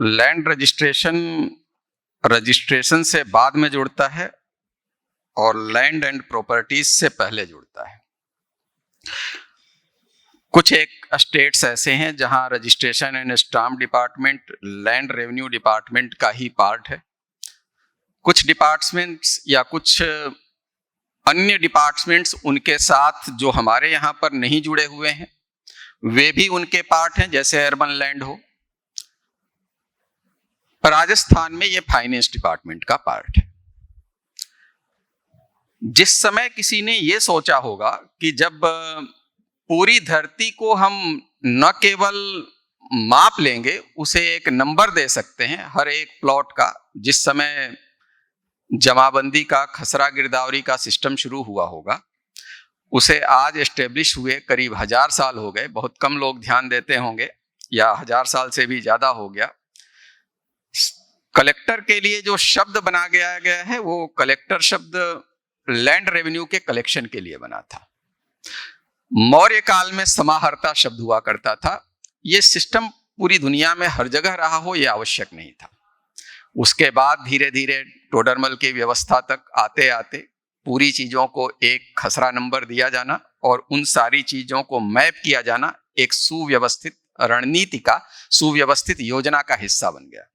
Land registration से बाद में जुड़ता है और लैंड एंड प्रॉपर्टीज से पहले जुड़ता है। कुछ एक स्टेट्स ऐसे हैं जहां registration and stamp department land revenue department का ही पार्ट है। कुछ डिपार्टमेंट्स या कुछ अन्य डिपार्टमेंट्स उनके साथ जो हमारे यहाँ पर नहीं जुड़े हुए हैं वे भी उनके पार्ट हैं, जैसे अर्बन लैंड हो। राजस्थान में ये फाइनेंस डिपार्टमेंट का पार्ट है। जिस समय किसी ने ये सोचा होगा कि जब पूरी धरती को हम न केवल माप लेंगे, उसे एक नंबर दे सकते हैं हर एक प्लॉट का, जिस समय जमाबंदी का, खसरा गिरदावरी का सिस्टम शुरू हुआ होगा, उसे आज एस्टेब्लिश हुए करीब 1000 साल हो गए। बहुत कम लोग ध्यान देते होंगे, या 1000 साल से भी ज्यादा हो गया। कलेक्टर के लिए जो शब्द बना गया है वो कलेक्टर शब्द लैंड रेवेन्यू के कलेक्शन के लिए बना था। मौर्य काल में समाहर्ता शब्द हुआ करता था। यह सिस्टम पूरी दुनिया में हर जगह रहा हो यह आवश्यक नहीं था। उसके बाद धीरे धीरे टोडरमल की व्यवस्था तक आते आते पूरी चीजों को एक खसरा नंबर दिया जाना और उन सारी चीजों को मैप किया जाना एक सुव्यवस्थित रणनीति का, सुव्यवस्थित योजना का हिस्सा बन गया।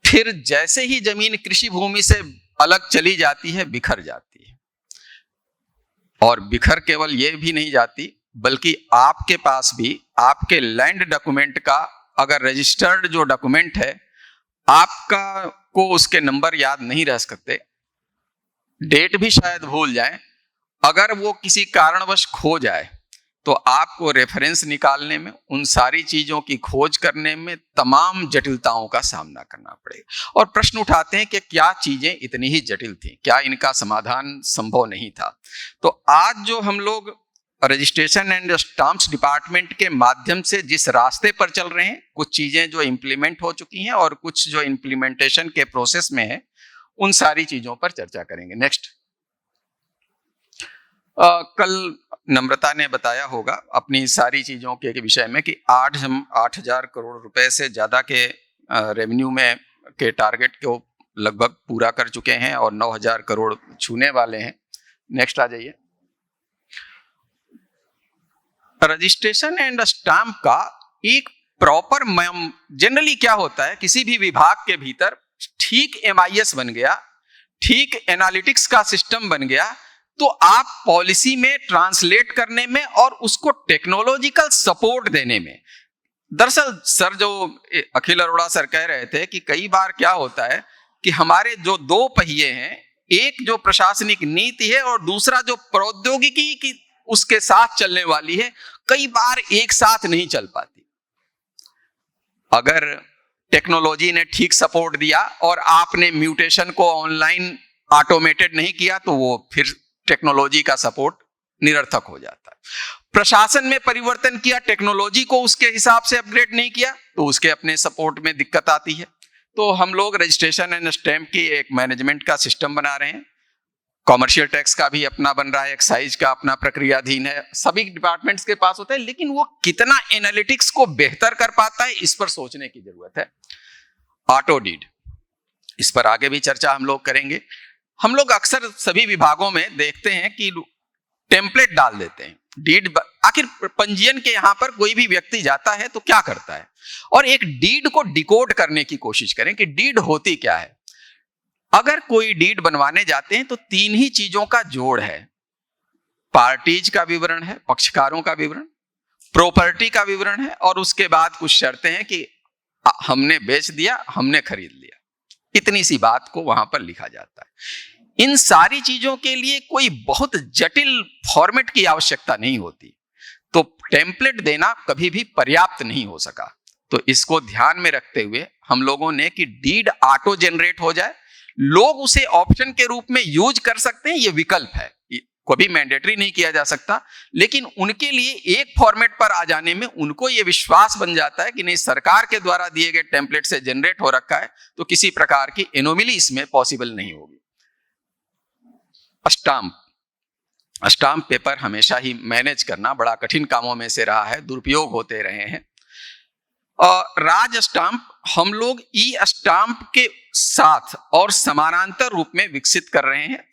फिर जैसे ही जमीन कृषि भूमि से अलग चली जाती है, बिखर जाती है। और बिखर केवल ये भी नहीं जाती, बल्कि आपके पास भी आपके लैंड डॉक्यूमेंट का, अगर रजिस्टर्ड जो डॉक्यूमेंट है, आपका को उसके नंबर याद नहीं रह सकते, डेट भी शायद भूल जाएं। अगर वो किसी कारणवश खो जाए तो आपको रेफरेंस निकालने में, उन सारी चीजों की खोज करने में तमाम जटिलताओं का सामना करना पड़ेगा। और प्रश्न उठाते हैं कि क्या चीजें इतनी ही जटिल थी, क्या इनका समाधान संभव नहीं था? तो आज जो हम लोग रजिस्ट्रेशन एंड स्टाम्प्स डिपार्टमेंट के माध्यम से जिस रास्ते पर चल रहे हैं, कुछ चीजें जो इम्प्लीमेंट हो चुकी हैं और कुछ जो इम्प्लीमेंटेशन के प्रोसेस में है, उन सारी चीजों पर चर्चा करेंगे। नेक्स्ट। कल नम्रता ने बताया होगा अपनी सारी चीजों के विषय में कि आज हम 8000 करोड़ रुपए से ज्यादा के रेवेन्यू में के टारगेट को लगभग पूरा कर चुके हैं और 9000 करोड़ छूने वाले हैं। नेक्स्ट आ जाइए। रजिस्ट्रेशन एंड स्टाम्प का एक प्रॉपर, जनरली क्या होता है, किसी भी विभाग के भीतर ठीक MIS बन गया, ठीक एनालिटिक्स का सिस्टम बन गया, तो आप पॉलिसी में ट्रांसलेट करने में और उसको टेक्नोलॉजिकल सपोर्ट देने में, दरअसल सर जो अखिल अरोड़ा सर कह रहे थे कि कई बार क्या होता है कि हमारे जो दो पहिए हैं, एक जो प्रशासनिक नीति है और दूसरा जो प्रौद्योगिकी की उसके साथ चलने वाली है, कई बार एक साथ नहीं चल पाती। अगर टेक्नोलॉजी ने ठीक सपोर्ट दिया और आपने म्यूटेशन को ऑनलाइन ऑटोमेटेड नहीं किया तो वो फिर टेक्नोलॉजी का सपोर्ट निरर्थक हो जाता है। प्रशासन में परिवर्तन किया, टेक्नोलॉजी को उसके हिसाब से अपग्रेड नहीं किया तो उसके अपने सपोर्ट में दिक्कत आती है। तो हम लोग रजिस्ट्रेशन एंड स्टैम्प की एक मैनेजमेंट का सिस्टम बना रहे हैं। कॉमर्शियल टैक्स का भी अपना बन रहा है, एक्साइज का अपना प्रक्रियाधीन है, सभी डिपार्टमेंट्स के पास होता है, लेकिन वो कितना एनालिटिक्स को बेहतर कर पाता है इस पर सोचने की जरूरत है। ऑटो डीड, इस पर आगे भी चर्चा हम लोग करेंगे। हम लोग अक्सर सभी विभागों में देखते हैं कि टेम्पलेट डाल देते हैं डीड। आखिर पंजीयन के यहां पर कोई भी व्यक्ति जाता है तो क्या करता है, और एक डीड को डिकोड करने की कोशिश करें कि डीड होती क्या है। अगर कोई डीड बनवाने जाते हैं तो 3 ही चीजों का जोड़ है। पार्टीज का विवरण है, पक्षकारों का विवरण, प्रॉपर्टी का विवरण है, और उसके बाद कुछ शर्तें हैं कि हमने बेच दिया, हमने खरीद लिया। इतनी सी बात को वहां पर लिखा जाता है। इन सारी चीजों के लिए कोई बहुत जटिल फॉर्मेट की आवश्यकता नहीं होती, तो टेम्पलेट देना कभी भी पर्याप्त नहीं हो सका। तो इसको ध्यान में रखते हुए हम लोगों ने कि डीड ऑटो जनरेट हो जाए, लोग उसे ऑप्शन के रूप में यूज कर सकते हैं, ये विकल्प है, कभी मैंडेटरी नहीं किया जा सकता, लेकिन उनके लिए एक फॉर्मेट पर आ जाने में उनको ये विश्वास बन जाता है कि नहीं, सरकार के द्वारा दिए गए टेम्पलेट से जनरेट हो रखा है, तो किसी प्रकार की एनोमली इसमें पॉसिबल नहीं होगी। स्टाम्प पेपर हमेशा ही मैनेज करना बड़ा कठिन कामों में से रहा है, दुरुपयोग होते रहे हैं। राज स्टाम्प हम लोग ई स्टाम्प के साथ और समानांतर रूप में विकसित कर रहे हैं।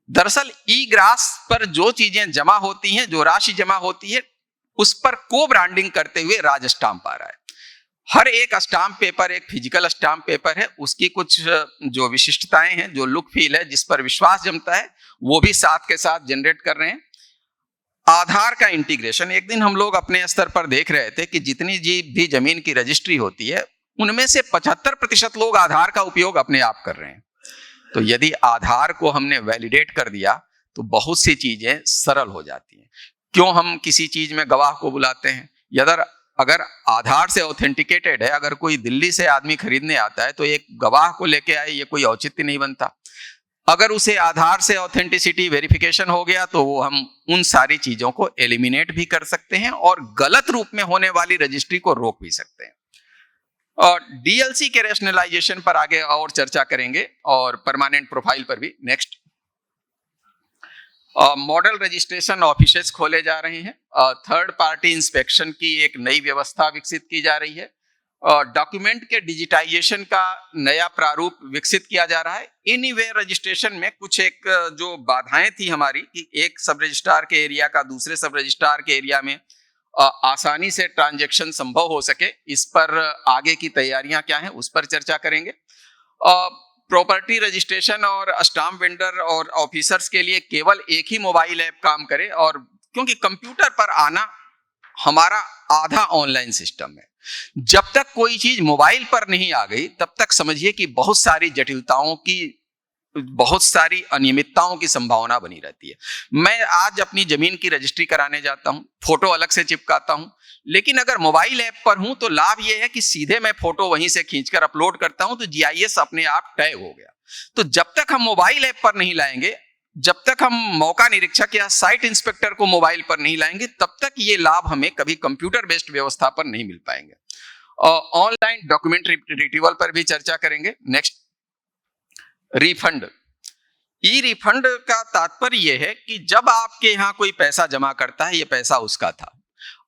दरअसल ई ग्रास पर जो चीजें जमा होती हैं, जो राशि जमा होती है, उस पर को ब्रांडिंग करते हुए राज स्टाम्प आ रहा है। हर एक स्टाम्प पेपर एक फिजिकल स्टाम्प पेपर है, उसकी कुछ जो विशिष्टताएं हैं, जो लुक फील है, जिस पर विश्वास जमता है, वो भी साथ के साथ जनरेट कर रहे हैं। आधार का इंटीग्रेशन, एक दिन हम लोग अपने स्तर पर देख रहे थे कि जितनी भी जमीन की रजिस्ट्री होती है, उनमें से 75% लोग आधार का उपयोग अपने आप कर रहे हैं। तो यदि आधार को हमने वैलिडेट कर दिया तो बहुत सी चीजें सरल हो जाती हैं। क्यों हम किसी चीज में गवाह को बुलाते हैं? अगर आधार से ऑथेंटिकेटेड है, अगर कोई दिल्ली से आदमी खरीदने आता है तो एक गवाह को लेके आए, ये कोई औचित्य नहीं बनता। अगर उसे आधार से ऑथेंटिसिटी वेरिफिकेशन हो गया तो वो हम उन सारी चीजों को एलिमिनेट भी कर सकते हैं और गलत रूप में होने वाली रजिस्ट्री को रोक भी सकते हैं। और डीएलसी के रैशनलाइजेशन पर आगे और चर्चा करेंगे और परमानेंट प्रोफाइल पर भी। नेक्स्ट, मॉडल रजिस्ट्रेशन ऑफिसेस खोले जा रहे हैं। थर्ड पार्टी इंस्पेक्शन की एक नई व्यवस्था विकसित की जा रही है। डॉक्यूमेंट के डिजिटाइजेशन का नया प्रारूप विकसित किया जा रहा है। एनीवेयर रजिस्ट्रेशन में कुछ एक जो बाधाएं थी हमारी कि एक सब रजिस्ट्रार के एरिया का दूसरे सब रजिस्ट्रार के एरिया में आसानी से ट्रांजैक्शन संभव हो सके, इस पर आगे की तैयारियां क्या हैं उस पर चर्चा करेंगे। प्रॉपर्टी रजिस्ट्रेशन और स्टाम्प वेंडर और ऑफिसर्स के लिए केवल एक ही मोबाइल ऐप काम करे, और क्योंकि कंप्यूटर पर आना हमारा आधा ऑनलाइन सिस्टम है। जब तक कोई चीज मोबाइल पर नहीं आ गई तब तक समझिए कि बहुत सारी जटिलताओं की, बहुत सारी अनियमितताओं की संभावना बनी रहती है। मैं आज अपनी जमीन की रजिस्ट्री कराने जाता हूं, फोटो अलग से चिपकाता हूं, लेकिन अगर मोबाइल ऐप पर हूं तो लाभ यह है कि सीधे मैं फोटो वहीं से खींचकर अपलोड करता हूं तो जीआईएस अपने आप तय हो गया। तो जब तक हम मोबाइल ऐप पर नहीं लाएंगे, जब तक हम मौका निरीक्षक या साइट इंस्पेक्टर को मोबाइल पर नहीं लाएंगे, तब तक ये लाभ हमें कभी कंप्यूटर बेस्ड व्यवस्था पर नहीं मिल पाएंगे। ऑनलाइन डॉक्यूमेंट रिट्रीवल पर भी चर्चा करेंगे। Next, refund. ई रिफंड का तात्पर्य यह है कि जब आपके यहां कोई पैसा जमा करता है, यह पैसा उसका था,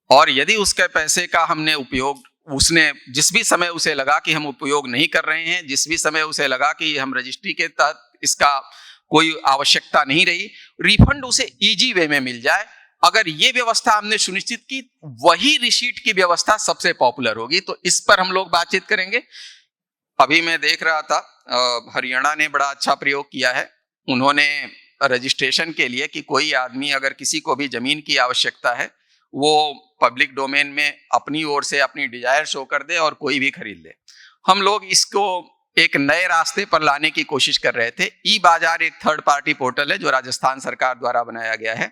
और यदि उसके पैसे का हमने उपयोग, उसने जिस भी समय उसे लगा कि हम उपयोग नहीं कर रहे हैं, जिस भी समय उसे लगा कि हम रजिस्ट्री के तहत इसका कोई आवश्यकता नहीं रही, रिफंड उसे इजी वे में मिल जाए। अगर ये व्यवस्था हमने सुनिश्चित की, वही रिसीट की व्यवस्था सबसे पॉपुलर होगी। तो इस पर हम लोग बातचीत करेंगे। अभी मैं देख रहा था, हरियाणा ने बड़ा अच्छा प्रयोग किया है। उन्होंने रजिस्ट्रेशन के लिए कि कोई आदमी अगर किसी को भी जमीन की आवश्यकता है, वो पब्लिक डोमेन में अपनी ओर से अपनी डिजायर शो कर दे और कोई भी खरीद ले। हम लोग इसको एक नए रास्ते पर लाने की कोशिश कर रहे थे। ई बाजार एक थर्ड पार्टी पोर्टल है जो राजस्थान सरकार द्वारा बनाया गया है।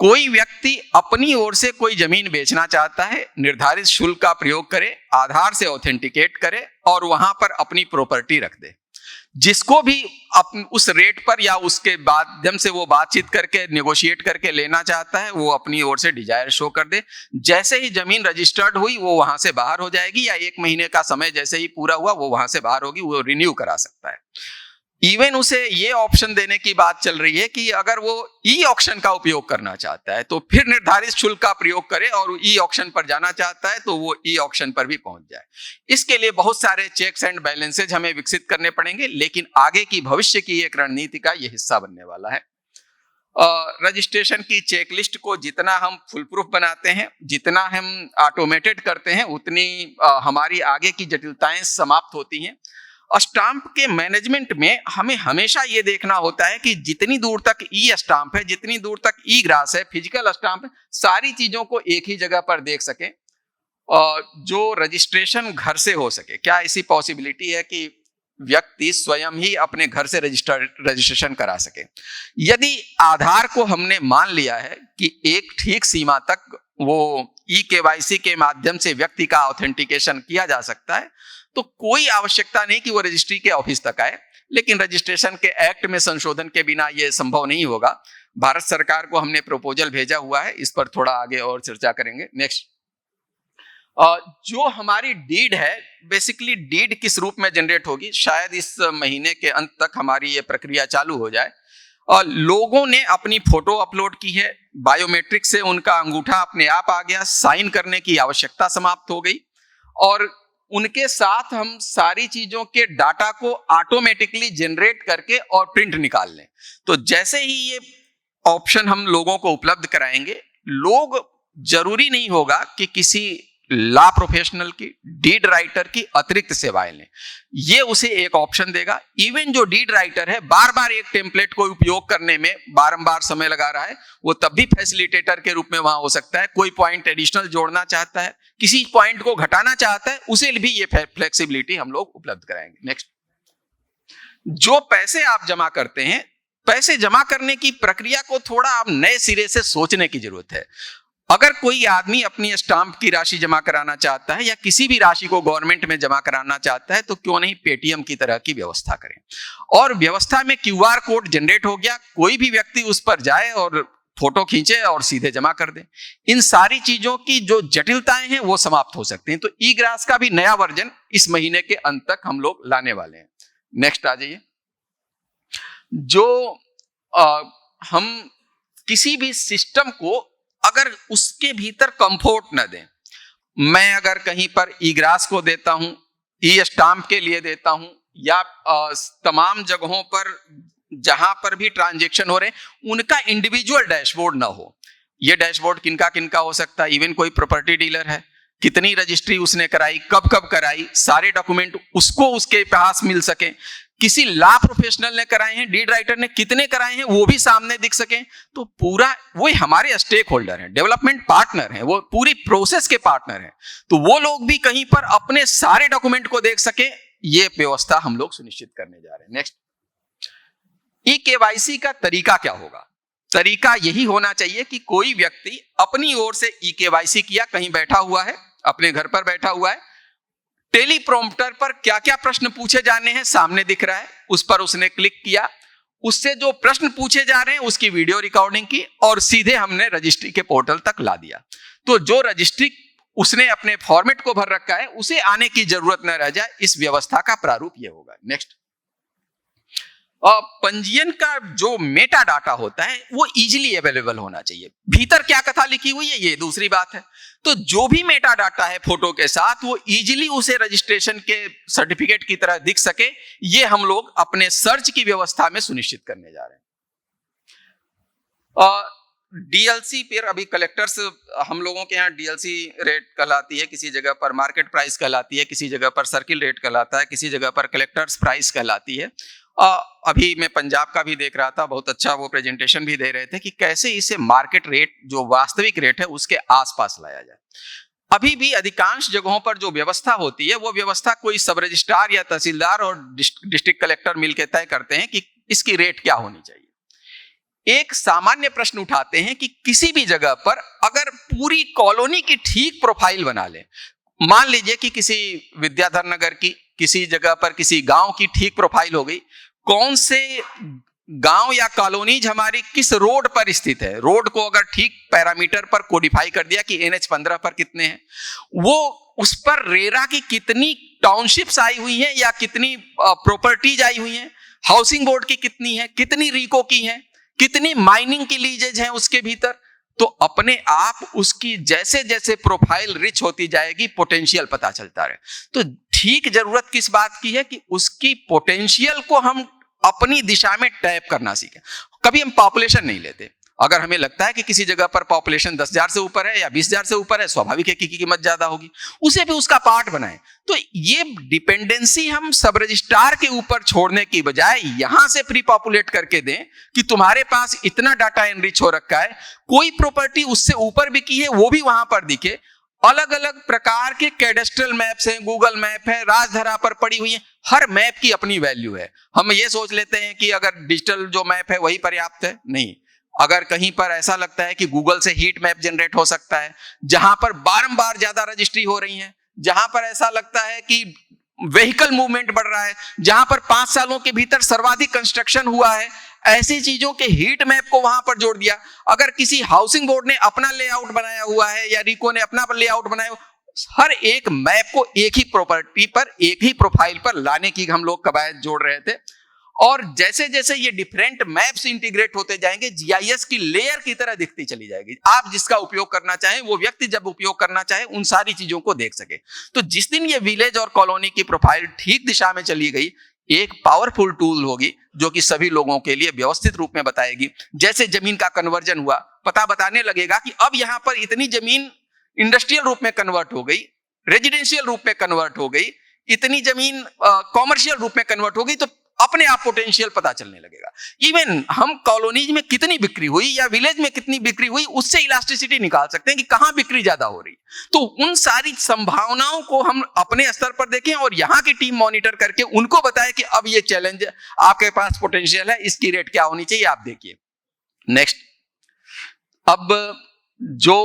कोई व्यक्ति अपनी ओर से कोई जमीन बेचना चाहता है, निर्धारित शुल्क का प्रयोग करे, आधार से ऑथेंटिकेट करे और वहां पर अपनी प्रॉपर्टी रख दे। जिसको भी उस रेट पर या उसके माध्यम से वो बातचीत करके नेगोशिएट करके लेना चाहता है, वो अपनी ओर से डिजायर शो कर दे। जैसे ही जमीन रजिस्टर्ड हुई वो वहां से बाहर हो जाएगी, या 1 महीने का समय जैसे ही पूरा हुआ वो वहां से बाहर होगी, वो रिन्यू करा सकता है। इवन उसे ये ऑप्शन देने की बात चल रही है कि अगर वो ई ऑक्शन का उपयोग करना चाहता है तो फिर निर्धारित शुल्क का प्रयोग करे, और ई ऑक्शन पर जाना चाहता है तो वो ई ऑक्शन पर भी पहुंच जाए। इसके लिए बहुत सारे चेक्स एंड बैलेंसेज हमें विकसित करने पड़ेंगे, लेकिन आगे की भविष्य की एक रणनीति का यह हिस्सा बनने वाला है। रजिस्ट्रेशन की चेकलिस्ट को जितना हम फुल प्रूफ बनाते हैं, जितना हम ऑटोमेटेड करते हैं, उतनी हमारी आगे की जटिलताएं समाप्त होती हैं। स्टाम्प के मैनेजमेंट में हमें हमेशा ये देखना होता है कि जितनी दूर तक ई स्टाम्प है, जितनी दूर तक ई ग्रास है, फिजिकल स्टाम्प है, सारी चीजों को एक ही जगह पर देख सके, और जो रजिस्ट्रेशन घर से हो सके। क्या ऐसी पॉसिबिलिटी है कि व्यक्ति स्वयं ही अपने घर से रजिस्ट्रेशन करा सके? यदि आधार को हमने मान लिया है कि एक ठीक सीमा तक वो ई केवाईसी के माध्यम से व्यक्ति का ऑथेंटिकेशन किया जा सकता है, तो कोई आवश्यकता नहीं कि वो रजिस्ट्री के ऑफिस तक आए। लेकिन रजिस्ट्रेशन के एक्ट में संशोधन के बिना ये संभव नहीं होगा। भारत सरकार को हमने प्रपोजल भेजा हुआ है, इस पर थोड़ा आगे और चर्चा करेंगे। नेक्स्ट, जो हमारी डीड है, बेसिकली डीड किस रूप में जनरेट होगी, शायद इस महीने के अंत तक हमारी ये प्रक्रिया चालू हो जाए। और लोगों ने अपनी फोटो अपलोड की है, बायोमेट्रिक से उनका अंगूठा अपने आप आ गया, साइन करने की आवश्यकता समाप्त हो गई। और उनके साथ हम सारी चीजों के डाटा को ऑटोमेटिकली जनरेट करके और प्रिंट निकाल लें। तो जैसे ही ये ऑप्शन हम लोगों को उपलब्ध कराएंगे, लोग जरूरी नहीं होगा कि किसी लॉ प्रोफेशनल की, डीड राइटर की अतिरिक्त सेवाएं लें। ये उसे एक ऑप्शन देगा। इवन जो डीड राइटर है बार बार एक टेम्पलेट को उपयोग करने में बारंबार समय लगा रहा है, वो तब भी फैसिलिटेटर के रूप में वहां हो सकता है। कोई पॉइंट एडिशनल जोड़ना चाहता है, किसी पॉइंट को घटाना चाहता है, उसे भी ये फ्लेक्सिबिलिटी हम लोग उपलब्ध कराएंगे। नेक्स्ट, जो पैसे आप जमा करते हैं, पैसे जमा करने की प्रक्रिया को थोड़ा आप नए सिरे से सोचने की जरूरत है। अगर कोई आदमी अपनी स्टाम्प की राशि जमा कराना चाहता है या किसी भी राशि को गवर्नमेंट में जमा कराना चाहता है, तो क्यों नहीं पेटीएम की तरह की व्यवस्था करें। और व्यवस्था में क्यूआर कोड जनरेट हो गया, कोई भी व्यक्ति उस पर जाए और फोटो खींचे और सीधे जमा कर दे। इन सारी चीजों की जो जटिलताएं हैं वो समाप्त हो सकती हैं। तो ई ग्रास का भी नया वर्जन इस महीने के अंत तक हम लोग लाने वाले हैं। नेक्स्ट आ जाइए। जो हम किसी भी सिस्टम को अगर उसके भीतर कंफर्ट न दें, मैं अगर कहीं पर ई ग्रास को देता हूं, ई स्टाम्प के लिए देता हूं, या तमाम जगहों पर जहां पर भी ट्रांजैक्शन हो रहे हैं उनका इंडिविजुअल डैशबोर्ड ना हो। यह डैशबोर्ड किनका किनका हो सकता है। इवन कोई प्रॉपर्टी डीलर है, कितनी रजिस्ट्री उसने कराई, कब कब कराई, सारे डॉक्यूमेंट उसको उसके पास मिल सके। किसी लॉ प्रोफेशनल ने कराए हैं, डीड राइटर ने कितने कराए हैं वो भी सामने दिख सके। तो पूरा वो हमारे स्टेक होल्डर हैं, डेवलपमेंट पार्टनर हैं, वो पूरी प्रोसेस के पार्टनर हैं। तो वो लोग भी कहीं पर अपने सारे डॉक्यूमेंट को देख सके, ये व्यवस्था हम लोग सुनिश्चित करने जा रहे हैं। नेक्स्ट, ई केवाईसी का तरीका क्या होगा। तरीका यही होना चाहिए कि कोई व्यक्ति अपनी ओर से ई केवाईसी किया, कहीं बैठा हुआ है, अपने घर पर बैठा हुआ है, टेलीप्रॉम्प्टर पर क्या क्या प्रश्न पूछे जाने हैं सामने दिख रहा है, उस पर उसने क्लिक किया, उससे जो प्रश्न पूछे जा रहे हैं उसकी वीडियो रिकॉर्डिंग की और सीधे हमने रजिस्ट्री के पोर्टल तक ला दिया। तो जो रजिस्ट्री उसने अपने फॉर्मेट को भर रखा है उसे आने की जरूरत न रह जाए। इस व्यवस्था का प्रारूप यह होगा। नेक्स्ट, पंजीयन का जो मेटा डाटा होता है वो इजीली अवेलेबल होना चाहिए। भीतर क्या कथा लिखी हुई है ये दूसरी बात है। तो जो भी मेटा डाटा है फोटो के साथ वो इजीली उसे रजिस्ट्रेशन के सर्टिफिकेट की तरह दिख सके, ये हम लोग अपने सर्च की व्यवस्था में सुनिश्चित करने जा रहे हैं। डीएलसी पर अभी कलेक्टर्स, हम लोगों के यहाँ डीएलसी रेट कहलाती है, किसी जगह पर मार्केट प्राइस कहलाती है, किसी जगह पर सर्किल रेट कहलाता है, किसी जगह पर कलेक्टर्स प्राइस कहलाती है। अभी मैं पंजाब का भी देख रहा था, बहुत अच्छा वो प्रेजेंटेशन भी दे रहे थे कि कैसे इसे मार्केट रेट जो वास्तविक रेट है उसके आसपास लाया जाए। अभी भी अधिकांश जगहों पर जो व्यवस्था होती है वो व्यवस्था कोई सब रजिस्ट्रार या तहसीलदार और डिस्ट्रिक्ट कलेक्टर मिलकर तय करते हैं कि इसकी रेट क्या होनी चाहिए। एक सामान्य प्रश्न उठाते हैं कि किसी भी जगह पर अगर पूरी कॉलोनी की ठीक प्रोफाइल बना ले, मान लीजिए कि किसी विद्याधर नगर की किसी जगह पर किसी गांव की ठीक प्रोफाइल हो गई, कौन से गांव या कॉलोनीज हमारी किस रोड पर स्थित है, रोड को अगर ठीक पैरामीटर पर कोडिफाई कर दिया कि NH 15 पर कितने हैं, वो उस पर रेरा की कितनी टाउनशिप्स आई हुई हैं या कितनी प्रॉपर्टीज आई हुई हैं, हाउसिंग बोर्ड की कितनी है, कितनी रीको की है, कितनी माइनिंग की लीजेज हैं उसके भीतर, तो अपने आप उसकी जैसे जैसे प्रोफाइल रिच होती जाएगी पोटेंशियल पता चलता रहे। तो ठीक जरूरत किस बात की है कि उसकी पोटेंशियल को हम अपनी दिशा में टैप करना सीखें। कभी हम पॉपुलेशन नहीं लेते। अगर हमें लगता है कि किसी जगह पर पॉपुलेशन 10,000 से ऊपर है या 20,000 से ऊपर है, स्वाभाविक है कि कीमत ज्यादा होगी, उसे भी उसका पार्ट बनाएं। तो ये डिपेंडेंसी हम सब रजिस्ट्रार के ऊपर छोड़ने की बजाय यहां से प्री पॉपुलेट करके दें कि तुम्हारे पास इतना डाटा एनरिच हो रखा है, कोई प्रॉपर्टी उससे ऊपर भी की है वो भी वहां पर दिखे। अलग अलग प्रकार के कैडेस्ट्रल मैप्स हैं, गूगल मैप है, राजधरा पर पड़ी हुई है, हर मैप की अपनी वैल्यू है। हम ये सोच लेते हैं कि अगर डिजिटल जो मैप है वही पर्याप्त है, नहीं। अगर कहीं पर ऐसा लगता है कि गूगल से हीट मैप जनरेट हो सकता है, जहां पर बारंबार ज्यादा रजिस्ट्री हो रही है, जहां पर ऐसा लगता है कि व्हीकल मूवमेंट बढ़ रहा है, जहां पर 5 सालों के भीतर सर्वाधिक कंस्ट्रक्शन हुआ है, ऐसी चीजों के हीट मैप को वहां पर जोड़ दिया। अगर किसी हाउसिंग बोर्ड ने अपना लेआउट बनाया हुआ है या रिको ने अपना लेआउट बनाया हुआ, हर एक मैप को एक ही प्रॉपर्टी पर, एक ही प्रोफाइल पर लाने की हम लोग कवायद जोड़ रहे थे। और जैसे जैसे ये डिफरेंट मैप्स इंटीग्रेट होते जाएंगे, जीआईएस की लेयर की तरह दिखती चली जाएगी। आप जिसका उपयोग करना चाहें, वो व्यक्ति जब उपयोग करना चाहे उन सारी चीजों को देख सके। तो जिस दिन ये विलेज और कॉलोनी की प्रोफाइल ठीक दिशा में चली गई, एक पावरफुल टूल होगी जो कि सभी लोगों के लिए व्यवस्थित रूप में बताएगी। जैसे जमीन का कन्वर्जन हुआ, पता बताने लगेगा कि अब यहां पर इतनी जमीन इंडस्ट्रियल रूप में कन्वर्ट हो गई, रेजिडेंशियल रूप में कन्वर्ट हो गई, इतनी जमीन कॉमर्शियल रूप में कन्वर्ट हो गई, तो अपने आप पोटेंशियल पता चलने लगेगा। इवन हम कॉलोनीज में कितनी बिक्री हुई या विलेज में कितनी बिक्री हुई, उससे इलास्टिसिटी निकाल सकते हैं कि कहां बिक्री ज्यादा हो रही। तो उन सारी संभावनाओं को हम अपने स्तर पर देखें और यहां की टीम मॉनिटर करके उनको बताए कि अब ये चैलेंज आपके पास पोटेंशियल है, इसकी रेट क्या होनी चाहिए, आप देखिए। नेक्स्ट, अब जो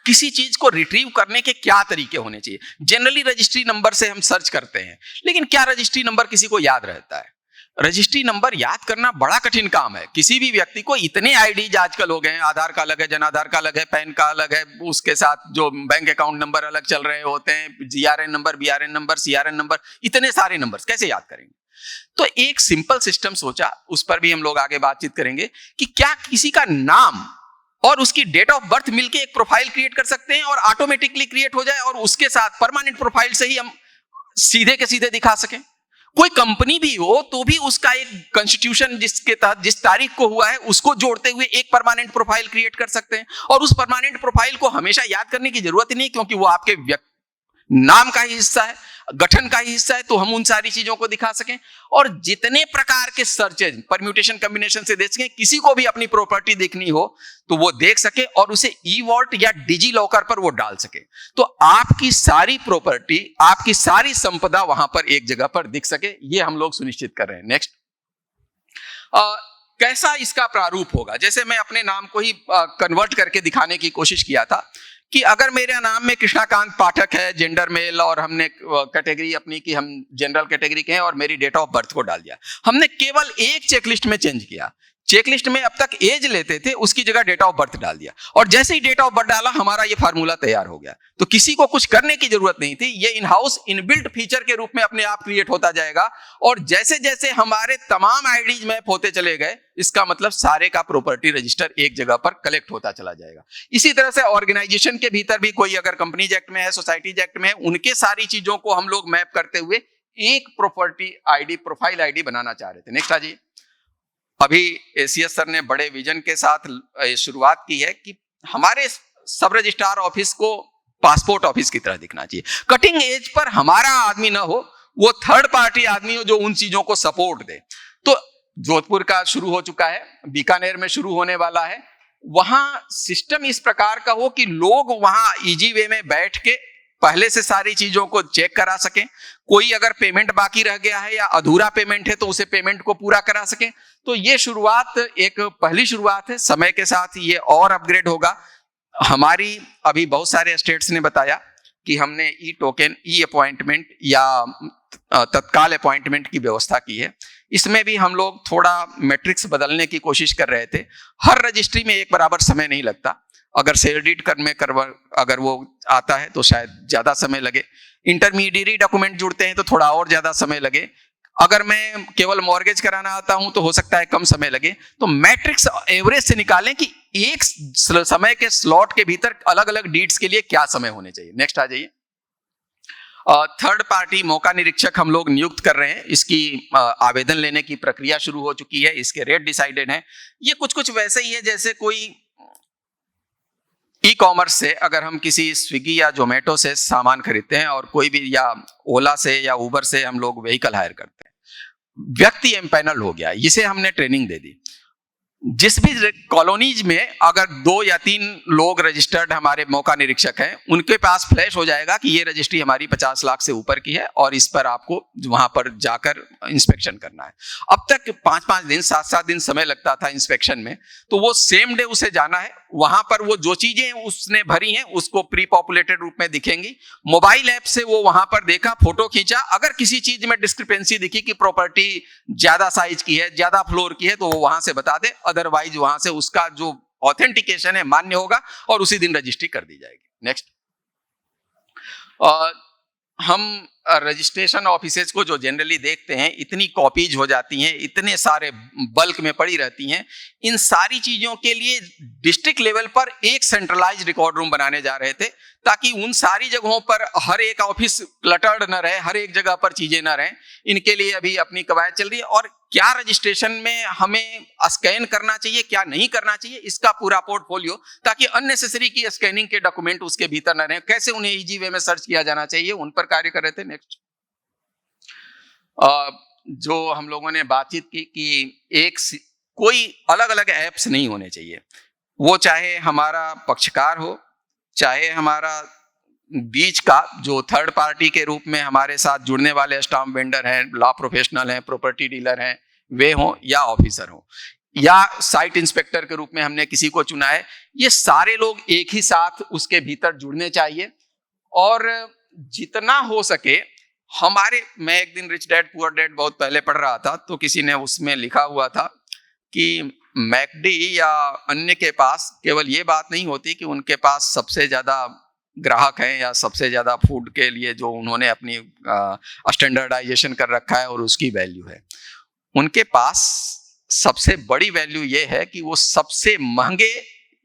किसी चीज को रिट्रीव करने के क्या तरीके होने चाहिए। जनरली रजिस्ट्री नंबर से हम सर्च करते हैं, लेकिन क्या रजिस्ट्री नंबर किसी को याद रहता है? रजिस्ट्री नंबर याद करना बड़ा कठिन काम है। किसी भी व्यक्ति को इतने आईडीज आजकल हो गए हैं, आधार का अलग है, जन आधार का अलग है, पैन का अलग है, उसके साथ जो बैंक अकाउंट नंबर अलग चल रहे होते हैं, GRN number, BRN number, CRN number, इतने सारे नंबर कैसे याद करेंगे? तो एक सिंपल सिस्टम सोचा, उस पर भी हम लोग आगे बातचीत करेंगे कि क्या किसी का नाम और उसकी डेट ऑफ बर्थ मिलके एक प्रोफाइल क्रिएट कर सकते हैं और ऑटोमेटिकली क्रिएट हो जाए और उसके साथ परमानेंट प्रोफाइल से ही हम सीधे के सीधे दिखा सकें। कोई कंपनी भी हो तो भी उसका एक कॉन्स्टिट्यूशन जिसके तहत जिस तारीख को हुआ है उसको जोड़ते हुए एक परमानेंट प्रोफाइल क्रिएट कर सकते हैं। और उस परमानेंट प्रोफाइल को हमेशा याद करने की जरूरत ही नहीं, क्योंकि वो आपके नाम का ही हिस्सा है, गठन का ही हिस्सा है, तो हम उन सारी चीजों को दिखा सकें। और जितने प्रकार के सर्चेज परम्यूटेशन कॉम्बिनेशन से देख सकें, किसी को भी अपनी प्रॉपर्टी देखनी हो तो वो देख सके और उसे ई वॉल्ट या डिजी लॉकर पर वो डाल सके, तो आपकी सारी प्रॉपर्टी, आपकी सारी संपदा वहां पर एक जगह पर दिख सके, ये हम लोग सुनिश्चित कर रहे हैं। नेक्स्ट, कैसा इसका प्रारूप होगा? जैसे मैं अपने नाम को ही कन्वर्ट करके दिखाने की कोशिश किया था कि अगर मेरे नाम में कृष्णाकांत पाठक है, जेंडर मेल, और हमने कैटेगरी अपनी की हम जनरल कैटेगरी के हैं और मेरी डेट ऑफ बर्थ को डाल दिया। हमने केवल एक चेकलिस्ट में चेंज किया। चेकलिस्ट में अब तक एज लेते थे, उसकी जगह डेट ऑफ बर्थ डाल दिया, और जैसे ही डेट ऑफ बर्थ डाला हमारा ये फार्मूला तैयार हो गया। तो किसी को कुछ करने की जरूरत नहीं थी, ये इन हाउस इनबिल्ट फीचर के रूप में अपने आप क्रिएट होता जाएगा। और जैसे जैसे हमारे तमाम आईडीज मैप होते चले गए, इसका मतलब सारे का प्रॉपर्टी रजिस्टर एक जगह पर कलेक्ट होता चला जाएगा। इसी तरह से ऑर्गेनाइजेशन के भीतर भी कोई अगर कंपनीज एक्ट में है, सोसाइटीज एक्ट में है, उनके सारी चीजों को हम लोग मैप करते हुए एक प्रॉपर्टी आईडी, प्रोफाइल आईडी बनाना चाह रहे थे। नेक्स्ट आ जाइए। अभी एसीएस सर ने बड़े विजन के साथ शुरुआत की है कि हमारे सब रजिस्ट्रार ऑफिस को पासपोर्ट ऑफिस की तरह दिखना चाहिए। कटिंग एज पर हमारा आदमी ना हो, वो थर्ड पार्टी आदमी हो जो उन चीजों को सपोर्ट दे। तो जोधपुर का शुरू हो चुका है, बीकानेर में शुरू होने वाला है। वहां सिस्टम इस प्रकार का हो कि लोग वहां इजी वे में बैठ के पहले से सारी चीजों को चेक करा सकें। कोई अगर पेमेंट बाकी रह गया है या अधूरा पेमेंट है तो उसे पेमेंट को पूरा करा सकें। तो ये शुरुआत एक पहली शुरुआत है, समय के साथ ये और अपग्रेड होगा। हमारी अभी बहुत सारे स्टेट्स ने बताया कि हमने ई टोकन, ई अपॉइंटमेंट या तत्काल अपॉइंटमेंट की व्यवस्था की है। इसमें भी हम लोग थोड़ा मैट्रिक्स बदलने की कोशिश कर रहे थे। हर रजिस्ट्री में एक बराबर समय नहीं लगता। अगर सेल डीड अगर वो आता है तो शायद ज्यादा समय लगे, इंटरमीडिएरी डॉक्यूमेंट जुड़ते हैं तो थोड़ा और ज्यादा समय लगे, अगर मैं केवल मॉर्गेज कराना आता हूं तो हो सकता है कम समय लगे। तो मैट्रिक्स एवरेज से निकालें कि एक समय के स्लॉट के भीतर अलग अलग डीड्स के लिए क्या समय होने चाहिए। नेक्स्ट आ जाइए। थर्ड पार्टी मौका निरीक्षक हम लोग नियुक्त कर रहे हैं। इसकी आवेदन लेने की प्रक्रिया शुरू हो चुकी है, इसके रेट डिसाइडेड हैं। ये कुछ वैसे ही है जैसे कोई ई कॉमर्स से अगर हम किसी स्विगी या जोमेटो से सामान खरीदते हैं और कोई भी या ओला से या उबर से हम लोग व्हीकल हायर करते हैं, व्यक्ति एम्पैनल हो गया, इसे हमने ट्रेनिंग दे दी। जिस भी कॉलोनीज में अगर 2 या 3 लोग रजिस्टर्ड हमारे मौका निरीक्षक हैं, उनके पास फ्लैश हो जाएगा कि ये रजिस्ट्री हमारी 50 लाख से ऊपर की है और इस पर आपको वहां पर जाकर इंस्पेक्शन करना है। अब तक 5-5 दिन 7-7 दिन समय लगता था इंस्पेक्शन में, तो वो सेम डे उसे जाना है। वहां पर वो जो चीजें उसने भरी हैं उसको प्री पॉपुलेटेड रूप में दिखेंगी। मोबाइल ऐप से वो वहां पर देखा, फोटो खींचा, अगर किसी चीज में डिस्क्रिपेंसी दिखी कि प्रॉपर्टी ज्यादा साइज की है, ज्यादा फ्लोर की है, तो वो वहां से बता दे। अदरवाइज वहां से उसका जो ऑथेंटिकेशन है मान्य होगा और उसी दिन रजिस्ट्री कर दी जाएगी। नेक्स्ट, हम रजिस्ट्रेशन ऑफिसेज को जो जनरली देखते हैं, इतनी कॉपीज हो जाती हैं, इतने सारे बल्क में पड़ी रहती हैं। इन सारी चीजों के लिए डिस्ट्रिक्ट लेवल पर एक सेंट्रलाइज्ड रिकॉर्ड रूम बनाने जा रहे थे, ताकि उन सारी जगहों पर हर एक ऑफिस क्लटर्ड न रहे, हर एक जगह पर चीजें न रहें। इनके लिए अभी अपनी कवायद चल रही है। और क्या रजिस्ट्रेशन में हमें स्कैन करना चाहिए, क्या नहीं करना चाहिए, इसका पूरा पोर्टफोलियो, ताकि अननेसेसरी की स्कैनिंग के डॉक्यूमेंट उसके भीतर न रहे, कैसे उन्हें इजी वे में सर्च किया जाना चाहिए, उन पर कार्य कर रहे थे। नेक्स्ट जो हम लोगों ने बातचीत की कि कोई अलग अलग ऐप्स नहीं होने चाहिए, वो चाहे हमारा पक्षकार हो, चाहे हमारा बीच का जो थर्ड पार्टी के रूप में हमारे साथ जुड़ने वाले स्टाम्प वेंडर हैं, लॉ प्रोफेशनल हैं, प्रॉपर्टी डीलर हैं, वे हों या ऑफिसर हों, या साइट इंस्पेक्टर के रूप में हमने किसी को चुना है, ये सारे लोग एक ही साथ उसके भीतर जुड़ने चाहिए। और जितना हो सके मैं एक दिन रिच डैड पुअर डैड बहुत पहले पढ़ रहा था, तो किसी ने उसमें लिखा हुआ था कि मैकडी या अन्य के पास केवल ये बात नहीं होती कि उनके पास सबसे ज्यादा ग्राहक हैं या सबसे ज्यादा फूड के लिए जो उन्होंने अपनी स्टैंडर्डाइजेशन कर रखा है और उसकी वैल्यू है, उनके पास सबसे बड़ी वैल्यू ये है कि वो सबसे महंगे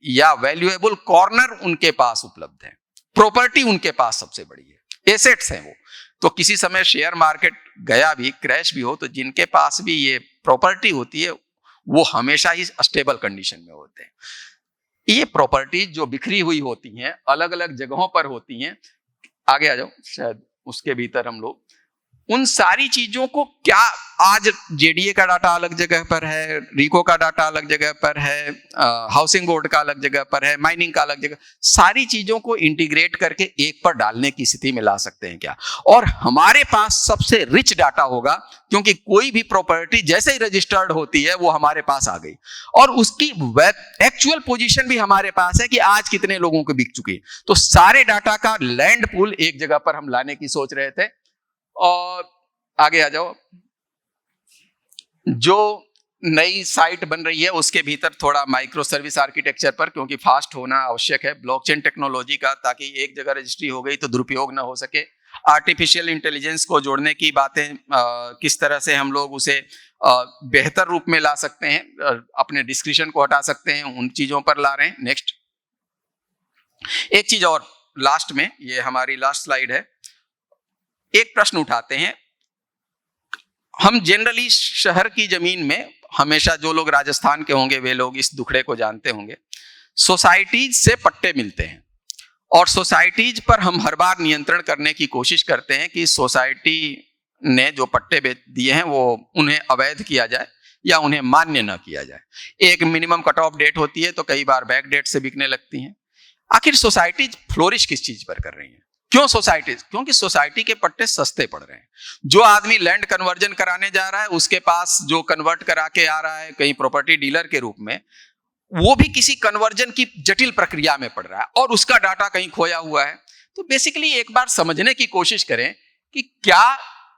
या वैल्यूएबल कॉर्नर उनके पास उपलब्ध है, प्रॉपर्टी उनके पास सबसे बड़ी है, एसेट्स हैं वो। तो किसी समय शेयर मार्केट गया भी, क्रैश भी हो, तो जिनके पास भी ये प्रॉपर्टी होती है वो हमेशा ही स्टेबल कंडीशन में होते हैं। ये प्रॉपर्टीज जो बिखरी हुई होती हैं, अलग अलग जगहों पर होती हैं, आगे आ जाओ, शायद उसके भीतर हम लोग उन सारी चीजों को, क्या आज जेडीए का डाटा अलग जगह पर है, रिको का डाटा अलग जगह पर है, हाउसिंग बोर्ड का अलग जगह पर है, माइनिंग का अलग जगह, सारी चीजों को इंटीग्रेट करके एक पर डालने की स्थिति में ला सकते हैं क्या? और हमारे पास सबसे रिच डाटा होगा, क्योंकि कोई भी प्रॉपर्टी जैसे ही रजिस्टर्ड होती है वो हमारे पास आ गई, और उसकी एक्चुअल पोजीशन भी हमारे पास है कि आज कितने लोगों को बिक चुकी है। तो सारे डाटा का लैंड पूल एक जगह पर हम लाने की सोच रहे थे। और आगे आ जाओ, जो नई साइट बन रही है उसके भीतर थोड़ा माइक्रो सर्विस आर्किटेक्चर पर, क्योंकि फास्ट होना आवश्यक है ब्लॉकचेन टेक्नोलॉजी का, ताकि एक जगह रजिस्ट्री हो गई तो दुरुपयोग ना हो सके। आर्टिफिशियल इंटेलिजेंस को जोड़ने की बातें, किस तरह से हम लोग उसे बेहतर रूप में ला सकते हैं, अपने डिस्क्रिप्शन को हटा सकते हैं, उन चीजों पर ला रहे हैं। नेक्स्ट एक चीज और लास्ट में, ये हमारी लास्ट स्लाइड है, एक प्रश्न उठाते हैं। हम जनरली शहर की जमीन में, हमेशा जो लोग राजस्थान के होंगे वे लोग इस दुखड़े को जानते होंगे, सोसाइटीज से पट्टे मिलते हैं, और सोसाइटीज पर हम हर बार नियंत्रण करने की कोशिश करते हैं कि सोसाइटी ने जो पट्टे दिए हैं वो उन्हें अवैध किया जाए या उन्हें मान्य न किया जाए। एक मिनिमम कट ऑफ डेट होती है, तो कई बार बैक डेट से बिकने लगती हैं। आखिर सोसाइटीज फ्लोरिश किस चीज पर कर रही हैं? क्यों सोसाइटीज? क्योंकि सोसाइटी के पट्टे सस्ते पड़ रहे हैं। जो आदमी लैंड कन्वर्जन कराने जा रहा है, उसके पास जो कन्वर्ट करा के आ रहा है कहीं प्रॉपर्टी डीलर के रूप में, वो भी किसी कन्वर्जन की जटिल प्रक्रिया में पड़ रहा है और उसका डाटा कहीं खोया हुआ है। तो बेसिकली एक बार समझने की कोशिश करें कि क्या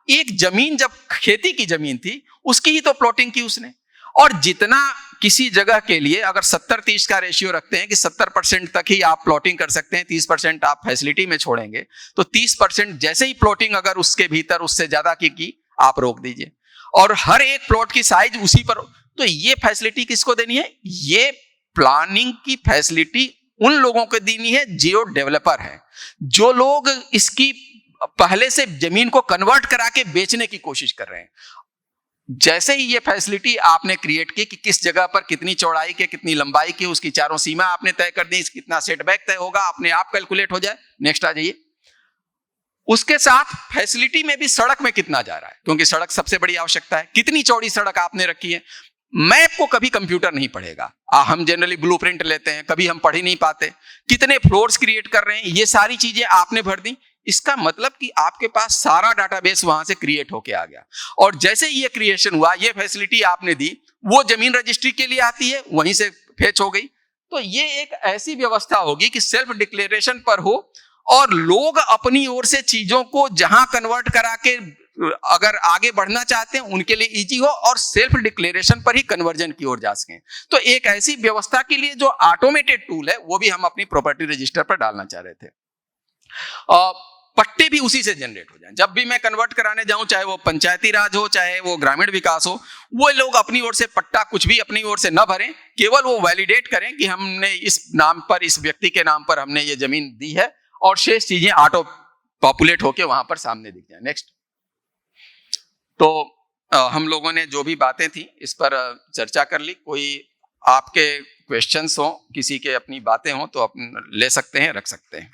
एक जमीन, जब खेती की जमीन थी, उसकी ही तो प्लॉटिंग की उसने, और जितना किसी जगह के लिए अगर 70-30 का रेशियो रखते हैं कि 70% तक ही आप प्लॉटिंग कर सकते हैं, 30% आप फैसिलिटी में छोड़ेंगे, तो 30% जैसे ही प्लॉटिंग अगर उसके भीतर उससे ज्यादा की आप रोक दीजिए, और हर एक प्लॉट की साइज उसी पर। तो ये फैसिलिटी किसको देनी है? ये प्लानिंग की फैसिलिटी उन लोगों को देनी है जो डेवलपर है, जो लोग इसकी पहले से जमीन को कन्वर्ट करा के बेचने की कोशिश कर रहे हैं। जैसे ही ये फैसिलिटी आपने क्रिएट की कि किस जगह पर कितनी चौड़ाई के, कितनी लंबाई की, उसकी चारों सीमा आपने तय कर दी, कितना सेटबैक तय होगा, अपने आप कैलकुलेट हो जाए। नेक्स्ट आ जाइए। उसके साथ फैसिलिटी में भी सड़क में कितना जा रहा है, क्योंकि सड़क सबसे बड़ी आवश्यकता है। कितनी चौड़ी सड़क आपने रखी है? मैप को कभी कंप्यूटर नहीं पढ़ेगा, हम जनरली ब्लूप्रिंट लेते हैं, कभी हम पढ़ ही नहीं पाते। कितने फ्लोर्स क्रिएट कर रहे हैं, ये सारी चीजें आपने भर दी। इसका मतलब कि आपके पास सारा डाटाबेस वहां से क्रिएट होके आ गया, और जैसे ये क्रिएशन हुआ, ये फैसिलिटी आपने दी, वो जमीन रजिस्ट्री के लिए आती है, वहीं से फेच हो गई। तो ये एक ऐसी व्यवस्था होगी कि सेल्फ डिक्लेरेशन पर हो, और लोग अपनी ओर से चीजों को जहां कन्वर्ट करा के अगर आगे बढ़ना चाहते हैं उनके लिए इजी हो, और सेल्फ डिक्लेरेशन पर ही कन्वर्जन की ओर जा सकें। तो एक ऐसी व्यवस्था के लिए जो ऑटोमेटेड टूल है, वो भी हम अपनी प्रॉपर्टी रजिस्टर पर डालना चाह रहे थे। पट्टे भी उसी से जनरेट हो जाएं। जब भी मैं कन्वर्ट कराने जाऊं, चाहे वो पंचायती राज हो, चाहे वो ग्रामीण विकास हो, वो लोग अपनी ओर से पट्टा कुछ भी अपनी ओर से न भरें, केवल वो वैलिडेट करें कि हमने इस नाम पर, इस व्यक्ति के नाम पर हमने ये जमीन दी है, और शेष चीजें ऑटो पॉपुलेट होके वहां पर सामने दिख जाए। नेक्स्ट। तो हम लोगों ने जो भी बातें थी इस पर चर्चा कर ली। कोई आपके क्वेश्चंस हो, किसी के अपनी बातें हो, तो आप ले सकते हैं, रख सकते हैं।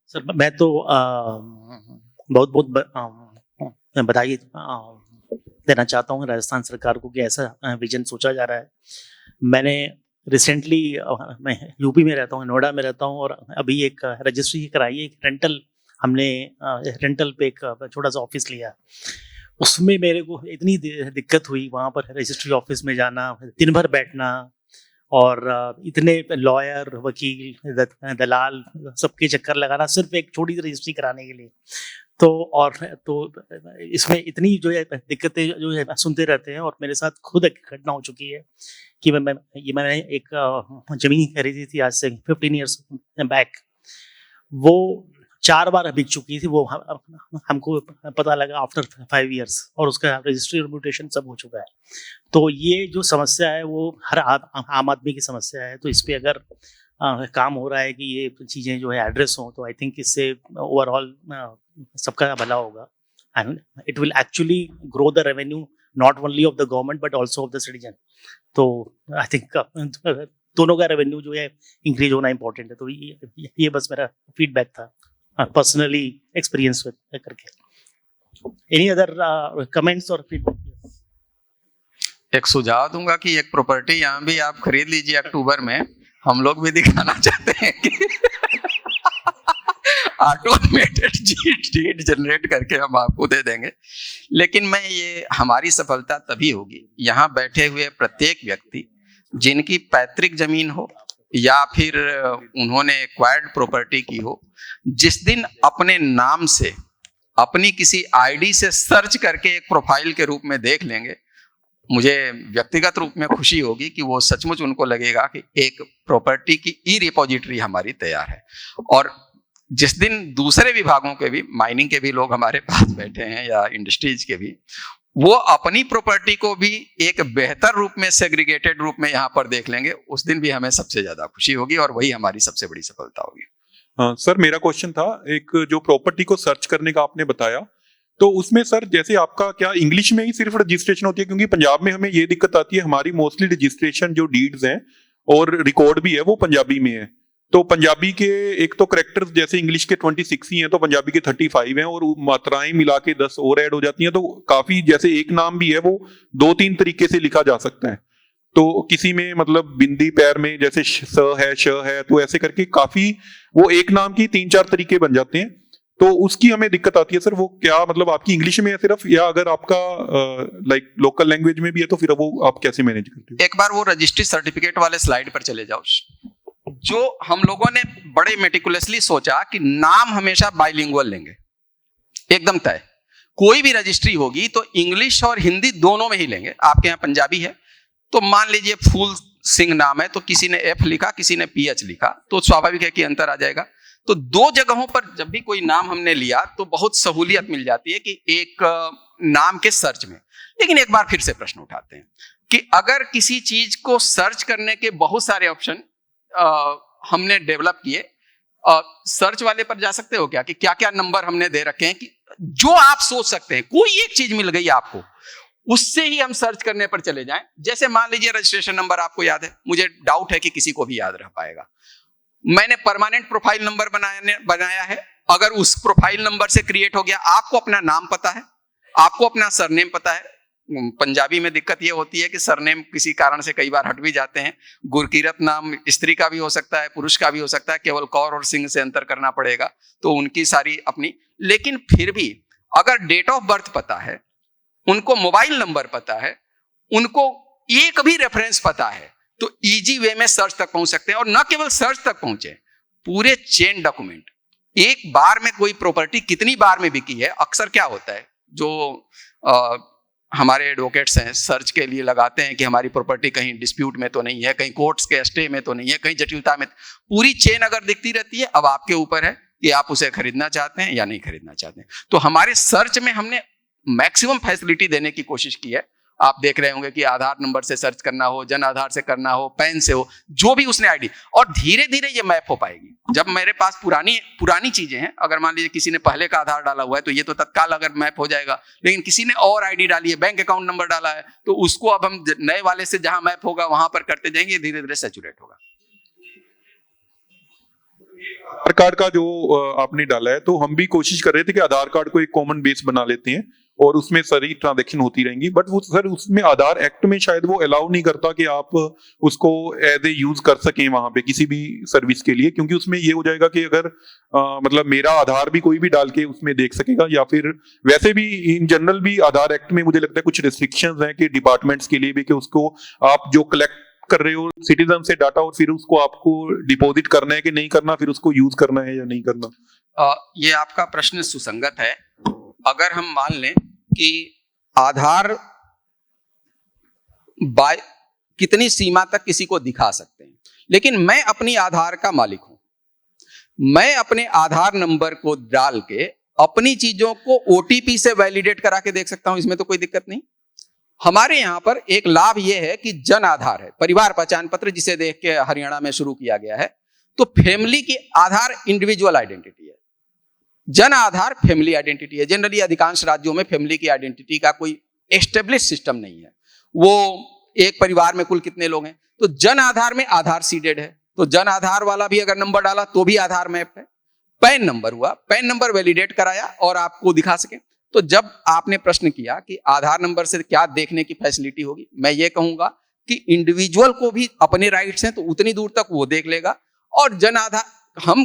सर मैं तो बहुत बहुत बधाई देना चाहता हूँ राजस्थान सरकार को कि ऐसा विजन सोचा जा रहा है। मैंने रिसेंटली, मैं यूपी में रहता हूँ, नोएडा में रहता हूँ, और अभी एक रजिस्ट्री कराई है, एक रेंटल, हमने रेंटल पे एक छोटा सा ऑफिस लिया। उसमें मेरे को इतनी दिक्कत हुई वहाँ पर रजिस्ट्री ऑफिस में जाना, दिन भर बैठना, और इतने लॉयर, वकील, दलाल, सबके चक्कर लगाना सिर्फ एक छोटी सी रजिस्ट्री कराने के लिए। तो इसमें इतनी जो है दिक्कतें जो है सुनते रहते हैं, और मेरे साथ खुद एक घटना हो चुकी है कि मैंने एक जमीन खरीदी थी आज से 15 ईयर्स बैक। वो 4 बार बिक चुकी थी, वो हमको पता लगा आफ्टर 5 ईयर्स, और उसका रजिस्ट्री और म्यूटेशन सब हो चुका है। तो ये जो समस्या है वो हर आम आदमी की समस्या है। तो इस पे अगर काम हो रहा है कि ये चीज़ें जो है एड्रेस हों, तो आई थिंक इससे ओवरऑल सबका भला होगा, and it will actually grow the revenue not only of the government but also of the citizen. तो आई थिंक दोनों का रेवेन्यू जो है इंक्रीज होना इंपॉर्टेंट है। तो ये बस मेरा फीडबैक था, पर्सनली एक्सपीरियंस करके। एनी अदर कमेंट्स और फीडबैक? एक सुझाव दूंगा कि एक प्रॉपर्टी यहाँ भी आप खरीद लीजिए अक्टूबर में। हम लोग भी दिखाना चाहते हैं कि ऑटोमेटेड डीड जनरेट करके हम आपको दे देंगे। लेकिन मैं ये हमारी सफलता तभी होगी, यहाँ बैठे हुए प्रत्येक व्यक्ति जिनकी पैतृक जमीन हो या फिर उन्होंने एक्वायर्ड प्रॉपर्टी की हो, जिस दिन अपने नाम से, अपनी किसी आईडी से सर्च करके एक प्रोफाइल के रूप में देख लेंगे, मुझे व्यक्तिगत रूप में खुशी होगी कि वो सचमुच उनको लगेगा कि एक प्रॉपर्टी की ई रिपोजिटरी हमारी तैयार है। और जिस दिन दूसरे विभागों के भी, माइनिंग के भी लोग हमारे पास बैठे हैं या इंडस्ट्रीज के भी, वो अपनी प्रॉपर्टी को भी एक बेहतर रूप में, सेग्रीगेटेड रूप में यहाँ पर देख लेंगे, उस दिन भी हमें सबसे ज्यादा खुशी होगी, और वही हमारी सबसे बड़ी सफलता होगी। हाँ सर, मेरा क्वेश्चन था, एक जो प्रॉपर्टी को सर्च करने का आपने बताया, तो उसमें सर जैसे आपका क्या इंग्लिश में ही सिर्फ रजिस्ट्रेशन होती है? क्योंकि पंजाब में हमें ये दिक्कत आती है, हमारी मोस्टली रजिस्ट्रेशन जो डीड्स हैं और रिकॉर्ड भी है वो पंजाबी में है। तो पंजाबी के एक तो करेक्टर्स जैसे इंग्लिश के 26 ही हैं, तो पंजाबी के 35 हैं, और मात्राएं मिला के 10 और ऐड हो जाती हैं। तो काफी, जैसे एक नाम भी है वो 2-3 तरीके से लिखा जा सकता है। तो किसी में मतलब बिंदी पैर में जैसे स है, श है, तो ऐसे करके काफी वो एक नाम की 3-4 तरीके बन जाते हैं। तो उसकी हमें दिक्कत आती है सर। वो क्या मतलब आपकी इंग्लिश में है सिर्फ, या अगर आपका लाइक लोकल लैंग्वेज में भी है, तो फिर वो आप कैसे मैनेज करते हैं? एक बार वो रजिस्ट्री सर्टिफिकेट वाले स्लाइड पर चले जाओ। जो हम लोगों ने बड़े मेटिकुलसली सोचा कि नाम हमेशा बाइलिंगुअल लेंगे, एकदम तय। कोई भी रजिस्ट्री होगी तो इंग्लिश और हिंदी दोनों में ही लेंगे। आपके यहाँ पंजाबी है तो मान लीजिए फूल सिंह नाम है, तो किसी ने एफ लिखा, किसी ने पीएच लिखा, तो स्वाभाविक है कि अंतर आ जाएगा। तो 2 जगहों पर जब भी कोई नाम हमने लिया तो बहुत सहूलियत मिल जाती है कि एक नाम के सर्च में। लेकिन एक बार फिर से प्रश्न उठाते हैं कि अगर किसी चीज को सर्च करने के बहुत सारे ऑप्शन हमने डेवलप किए, सर्च वाले पर जा सकते हो क्या कि क्या क्या नंबर हमने दे रखे हैं, कि जो आप सोच सकते हैं, कोई एक चीज मिल गई आपको, उससे ही हम सर्च करने पर चले जाएं। जैसे मान लीजिए रजिस्ट्रेशन नंबर आपको याद है, मुझे डाउट है कि किसी को भी याद रह पाएगा। मैंने परमानेंट प्रोफाइल नंबर बनाया है, अगर उस प्रोफाइल नंबर से क्रिएट हो गया, आपको अपना नाम पता है, आपको अपना सरनेम पता है। पंजाबी में दिक्कत ये होती है कि सरनेम किसी कारण से कई बार हट भी जाते हैं। गुरकीरत नाम स्त्री का भी हो सकता है, पुरुष का भी हो सकता है, केवल कौर और सिंह से अंतर करना पड़ेगा, तो उनकी सारी अपनी। लेकिन फिर भी अगर डेट ऑफ बर्थ पता है, उनको मोबाइल नंबर पता है, उनको एक भी रेफरेंस पता है, तो इजी वे में सर्च तक पहुंच सकते हैं। और न केवल सर्च तक पहुंचे, पूरे चेन डॉक्यूमेंट, एक बार में कोई प्रॉपर्टी कितनी बार में बिकी है, अक्सर क्या होता है जो हमारे एडवोकेट्स हैं सर्च के लिए लगाते हैं कि हमारी प्रॉपर्टी कहीं डिस्प्यूट में तो नहीं है, कहीं कोर्ट्स के स्टे में तो नहीं है, कहीं जटिलता में। पूरी चेन अगर दिखती रहती है, अब आपके ऊपर है कि आप उसे खरीदना चाहते हैं या नहीं खरीदना चाहते हैं। तो हमारे सर्च में हमने मैक्सिमम फैसिलिटी देने की कोशिश की है। आप देख रहे होंगे कि आधार नंबर से सर्च करना हो, जन आधार से करना हो, पैन से हो, जो भी उसने आईडी, और धीरे धीरे ये मैप हो पाएगी। जब मेरे पास पुरानी चीजें हैं, अगर मान लीजिए किसी ने पहले का आधार डाला हुआ है तो ये तो तत्काल अगर मैप हो जाएगा, लेकिन किसी ने और आईडी डाली है, बैंक अकाउंट नंबर डाला है, तो उसको अब हम नए वाले से जहां मैप होगा वहां पर करते जाएंगे, धीरे धीरे सैचुरेट होगा। आधार कार्ड का जो आपने डाला है, तो हम भी कोशिश कर रहे थे कि आधार कार्ड को एक कॉमन बेस बना लेते हैं और उसमें सारी ट्रांजैक्शन होती रहेंगी, बट वो सर उसमें आधार एक्ट में शायद वो अलाउ नहीं करता कि आप उसको एज ए यूज कर सकें वहां पे किसी भी सर्विस के लिए, क्योंकि उसमें ये हो जाएगा कि अगर मतलब मेरा आधार भी कोई भी डाल के उसमें देख सकेगा, या फिर वैसे भी इन जनरल भी आधार एक्ट में मुझे लगता है कुछ रिस्ट्रिक्शंस हैं कि डिपार्टमेंट्स के लिए भी, कि उसको आप जो कलेक्ट कर रहे हो सिटीजन से डाटा और फिर उसको आपको डिपॉजिट करना है कि नहीं करना, फिर उसको यूज करना है या नहीं करना। ये आपका प्रश्न सुसंगत है। अगर हम मान लें कि आधार बाय कितनी सीमा तक किसी को दिखा सकते हैं, लेकिन मैं अपनी आधार का मालिक हूं, मैं अपने आधार नंबर को डाल के अपनी चीजों को ओटीपी से वैलिडेट करा के देख सकता हूं, इसमें तो कोई दिक्कत नहीं। हमारे यहां पर एक लाभ यह है कि जन आधार है, परिवार पहचान पत्र, जिसे देख के हरियाणा में शुरू किया गया है। तो फैमिली की आधार इंडिविजुअल आइडेंटिटी है, जन आधार फैमिली आइडेंटिटी है। जनरली अधिकांश राज्यों में फैमिली की आइडेंटिटी का कोई एस्टेब्लिश सिस्टम नहीं है, वो एक परिवार में कुल कितने लोग हैं। तो जन आधार में आधार सीडेड है, तो जन आधार वाला भी अगर नंबर डाला तो भी आधार मैप है। पैन नंबर हुआ, पैन नंबर वैलिडेट कराया और आपको दिखा सके। तो जब आपने प्रश्न किया कि आधार नंबर से क्या देखने की फैसिलिटी होगी, मैं ये कहूंगा कि इंडिविजुअल को भी अपने राइट्स हैं तो उतनी दूर तक वो देख लेगा। और जन आधार हम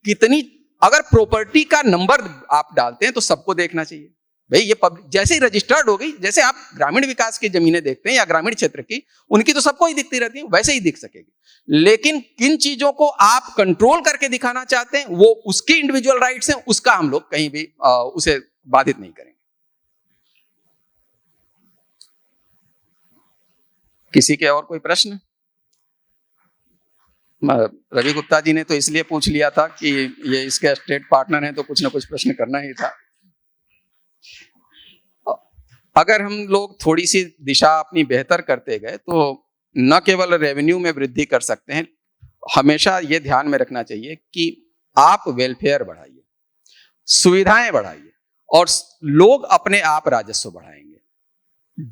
कितनी, अगर प्रॉपर्टी का नंबर आप डालते हैं तो सबको देखना चाहिए भाई। ये जैसे ही रजिस्टर्ड हो गई, जैसे आप ग्रामीण विकास की जमीनें देखते हैं या ग्रामीण क्षेत्र की, उनकी तो सबको ही दिखती रहती है, वैसे ही दिख सकेगी। लेकिन किन चीजों को आप कंट्रोल करके दिखाना चाहते हैं, वो उसकी इंडिविजुअल राइट्स हैं, उसका हम लोग कहीं भी उसे बाधित नहीं करेंगे। किसी के और कोई प्रश्न? रवि गुप्ता जी ने तो इसलिए पूछ लिया था कि ये इसके स्टेट पार्टनर हैं, तो कुछ ना कुछ प्रश्न करना ही था। अगर हम लोग थोड़ी सी दिशा अपनी बेहतर करते गए तो न केवल रेवेन्यू में वृद्धि कर सकते हैं, हमेशा ये ध्यान में रखना चाहिए कि आप वेलफेयर बढ़ाइए, सुविधाएं बढ़ाइए और लोग अपने आप राजस्व बढ़ाएंगे।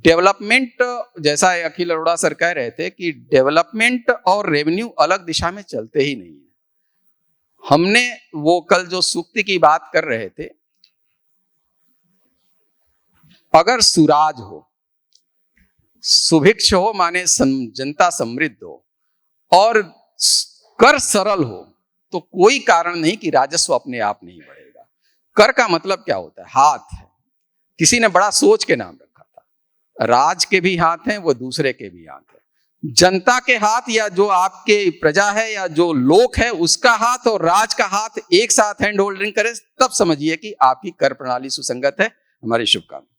डेवलपमेंट, जैसा अखिल अरोड़ा सर कह रहे थे कि डेवलपमेंट और रेवेन्यू अलग दिशा में चलते ही नहीं है। हमने वो कल जो सूक्ति की बात कर रहे थे, अगर सुराज हो, सुभिक्ष हो, माने जनता समृद्ध हो और कर सरल हो, तो कोई कारण नहीं कि राजस्व अपने आप नहीं बढ़ेगा। कर का मतलब क्या होता है? हाथ है। किसी ने बड़ा सोच के नाम रखा था, राज के भी हाथ हैं, वो दूसरे के भी हाथ है। जनता के हाथ या जो आपके प्रजा है या जो लोक है उसका हाथ और राज का हाथ एक साथ हैंड होल्डिंग करे, तब समझिए कि आपकी कर प्रणाली सुसंगत है। हमारी शुभकामनाएं।